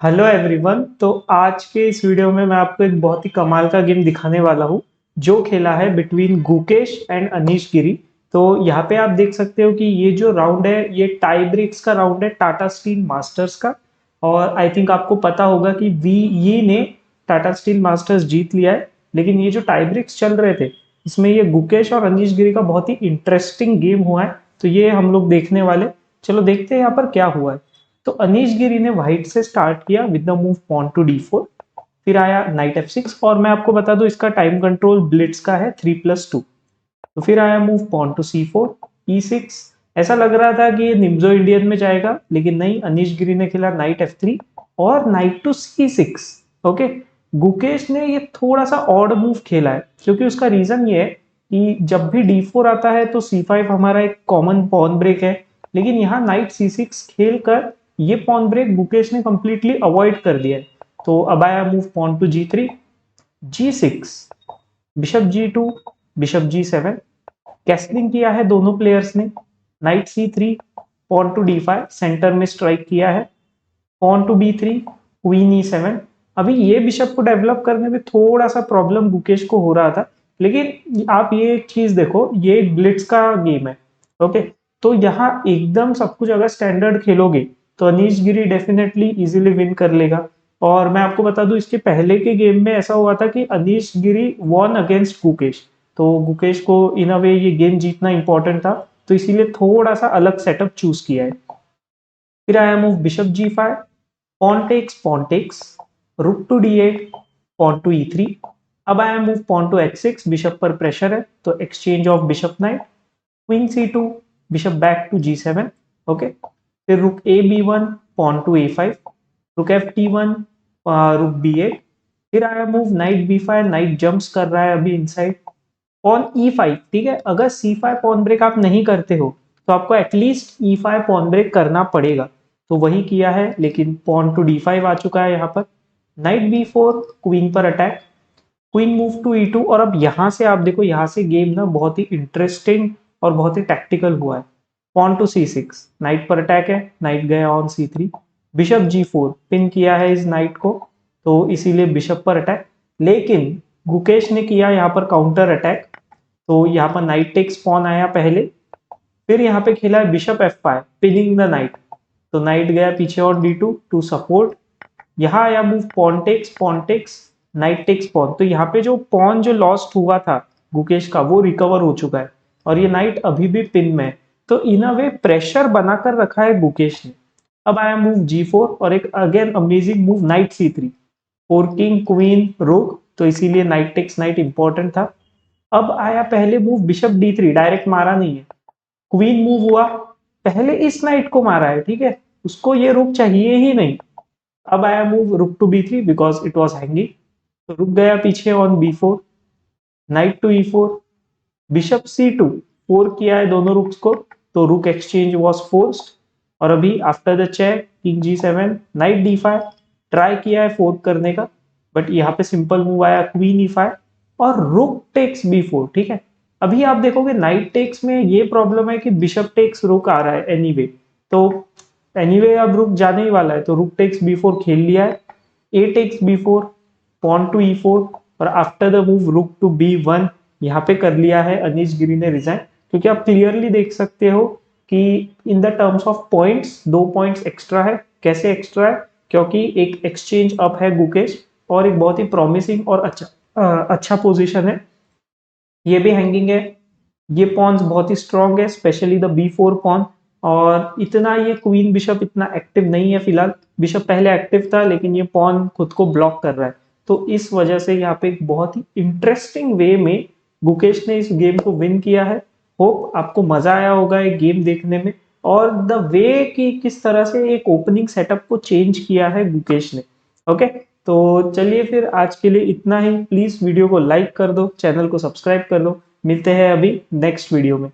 Hello everyone. तो आज के इस वीडियो में मैं आपको एक बहुत ही कमाल का गेम दिखाने वाला हूँ जो खेला है बिटवीन गुकेश एंड अनीश गिरी। तो यहाँ पे आप देख सकते हो कि ये जो राउंड है ये टाई ब्रेक्स का राउंड है टाटा स्टील मास्टर्स का। और आई थिंक आपको पता होगा कि वी ये ने टाटा स्टील मास्टर्स जीत लिया है, लेकिन ये जो टाई ब्रेक्स चल रहे थे इसमें ये गुकेश और अनीश गिरी का बहुत ही इंटरेस्टिंग गेम हुआ है। तो ये हम लोग देखने वाले। चलो देखते हैं यहाँ पर क्या हुआ है। तो अनीश गिरी ने व्हाइट से स्टार्ट किया with the move pawn to डी4। फिर आया नाइट एफ6 और मैं आपको बता दूं इसका टाइम कंट्रोल ब्लिट्स का है 3+2। तो फिर आया मूव पॉन टू सी4 ई6। ऐसा लग रहा था कि ये निम्जो इंडियन में जाएगा, लेकिन नहीं, अनीश गिरी ने खेला नाइट एफ3 और नाइट टू सी6। ओके, गुकेश ने ये थोड़ा सा ऑड मूव खेला है क्योंकि उसका रीजन ये है कि जब भी डी4 आता है तो सी5 हमारा एक कॉमन पॉन ब्रेक है, लेकिन यहाँ नाइट सी6 खेल कर ये पॉन ब्रेक गुकेश ने कंप्लीटली अवॉइड कर दिया है। तो अब आया move pawn to जी3 जी6 bishop G2 bishop G seven. Castling किया है दोनों प्लेयर्स ने। Night C3 pawn to डी5 centre में स्ट्राइक किया है। Pawn to B3 queen e7. अभी ये बिशप को डेवलप करने में थोड़ा सा प्रॉब्लम गुकेश को हो रहा था, लेकिन आप ये एक चीज देखो, ये एक ब्लिट्स का गेम है। ओके, तो यहाँ एकदम सब कुछ अगर स्टैंडर्ड खेलोगे तो अनीश गिरी डेफिनेटली इजीली विन कर लेगा। और मैं आपको बता दूं इसके पहले के गेम में ऐसा हुआ था कि अनीश गिरी वॉन अगेंस्ट गुकेश। तो गुकेश को इन अ वे ये गेम जीतना इंपॉर्टेंट था, तो इसीलिए थोड़ा सा अलग सेटअप चूज किया है। फिर आया move bishop G five pawn takes rook to D eight pawn to ई3। अब आया मूव पॉन टू एच6, बिशप पर प्रेशर है तो exchange of bishop knight. Queen C two bishop back to G seven. Okay, फिर rook A B one pawn to A five rook F T one rook B eight. फिर आया move knight B five, knight jumps कर रहा है अभी इनसाइड पॉन ई5। ठीक है, अगर सी5 पॉन ब्रेक आप नहीं करते हो तो आपको एटलीस्ट ई5 पॉन ब्रेक करना पड़ेगा। तो वही किया है, लेकिन पॉन टू डी5 आ चुका है यहाँ पर। नाइट बी4 क्वीन पर attack. Queen move to E two और अब यहाँ से आप देखो, यहाँ से गेम ना बहुत ही इंटरेस्टिंग और बहुत ही टैक्टिकल हुआ है। पॉन टू सी6 नाइट पर अटैक है, नाइट गया ऑन सी3। बिशप जी4 पिन किया है इस नाइट को, तो इसीलिए बिशप पर अटैक। लेकिन गुकेश ने किया यहाँ पर काउंटर अटैक, तो यहाँ पर नाइट टेक्स पॉन आया पहले। फिर यहाँ पे खेला है bishop F five pinning the knight, तो नाइट गया पीछे और डी2 टू सपोर्ट। यहाँ आया move pawn takes knight takes pawn. तो यहाँ पे जो पॉन जो लॉस्ट हुआ था गुकेश का वो रिकवर हो चुका है और ये नाइट अभी भी पिन में है। तो इन अ वे प्रेशर बनाकर रखा है गुकेश ने। अब आया मूव जी4 और एक अगेन अमेजिंग मूव नाइट सी3 फोर किंग क्वीन रुक, तो इसीलिए नाइट टेक्स नाइट इंपॉर्टेंट था। अब आया पहले मूव बिशप डी3, डायरेक्ट मारा नहीं है, क्वीन मूव हुआ, पहले इस नाइट को मारा है। ठीक है, उसको ये रुक चाहिए ही नहीं। अब आया मूव रुक टू बी3 बिकॉज इट वॉज हैंगिंग, तो रुक गया पीछे ऑन बी4। नाइट टू ई4 बिशप सी2 फोर किया है दोनों रुक्स को, तो रुक एक्सचेंज वॉज फोर्स्ड। और अभी after the check king G seven knight D five try किया है फोर्क करने का, बट यहाँ पे सिंपल मूव आया क्वीन ई5 और रुक टेक्स बी4। ठीक है, अभी आप देखोगे नाइट टेक्स में ये प्रॉब्लम है कि बिशप टेक्स रुक आ रहा है एनीवे, तो एनीवे अब रुक जाने ही वाला है, तो रुक टेक्स बी4 खेल लिया है। A takes B four pawn to ई4 और after the move rook to B one यहाँ पे कर लिया है अनीश गिरी ने रिजाइन। क्योंकि आप क्लियरली देख सकते हो कि in the terms of points 2 points extra है। कैसे एक्स्ट्रा है? क्योंकि एक एक्सचेंज अप है गुकेश और एक बहुत ही प्रॉमिसिंग और अच्छा पोजीशन है। ये भी हैंगिंग है, ये पॉन्स बहुत ही स्ट्रॉन्ग है, स्पेशली द बी4 पॉन। और इतना ये क्वीन बिशप इतना एक्टिव नहीं है फिलहाल। बिशप पहले एक्टिव था, लेकिन ये पॉन खुद को ब्लॉक कर रहा है, तो इस वजह से यहाँ पे एक बहुत ही इंटरेस्टिंग वे में गुकेश ने इस गेम को विन किया है। होप आपको मजा आया होगा एक गेम देखने में, और द वे कि किस तरह से एक ओपनिंग सेटअप को चेंज किया है गुकेश ने। ओके, तो चलिए फिर आज के लिए इतना ही। प्लीज वीडियो को लाइक कर दो, चैनल को सब्सक्राइब कर दो। मिलते हैं अभी नेक्स्ट वीडियो में।